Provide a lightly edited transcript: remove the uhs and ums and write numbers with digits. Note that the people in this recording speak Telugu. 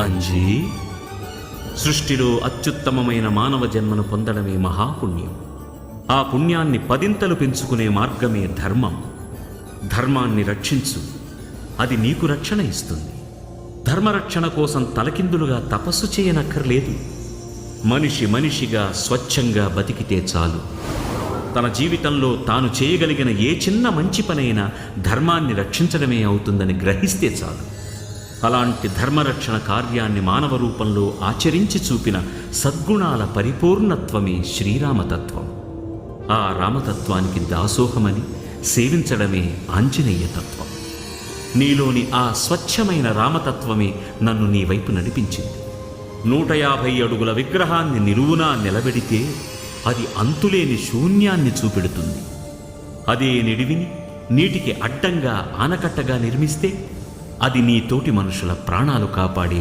అంజీ, సృష్టిలో అత్యుత్తమమైన మానవ జన్మను పొందడమే మహాపుణ్యం. ఆ పుణ్యాన్ని పదింతలు పెంచుకునే మార్గమే ధర్మం. ధర్మాన్ని రక్షించు, అది నీకు రక్షణ ఇస్తుంది. ధర్మరక్షణ కోసం తలకిందులుగా తపస్సు చేయనక్కర్లేదు. మనిషి మనిషిగా స్వచ్ఛంగా బతికితే చాలు. తన జీవితంలో తాను చేయగలిగిన ఏ చిన్న మంచి పనైనా ధర్మాన్ని రక్షించడమే అవుతుందని గ్రహిస్తే చాలు. అలాంటి ధర్మరక్షణ కార్యాన్ని మానవ రూపంలో ఆచరించి చూపిన సద్గుణాల పరిపూర్ణత్వమే శ్రీరామతత్వం. ఆ రామతత్వానికి దాసోహమని సేవించడమే ఆంజనేయ తత్వం. నీలోని ఆ స్వచ్ఛమైన రామతత్వమే నన్ను నీ వైపు నడిపించింది. 150 అడుగుల విగ్రహాన్ని నిలువునా నిలబెడితే అది అంతులేని శూన్యాన్ని చూపెడుతుంది. అదే నిడివిని నీటికి అడ్డంగా ఆనకట్టగా నిర్మిస్తే అది నీ తోటి మనుషుల ప్రాణాలు కాపాడే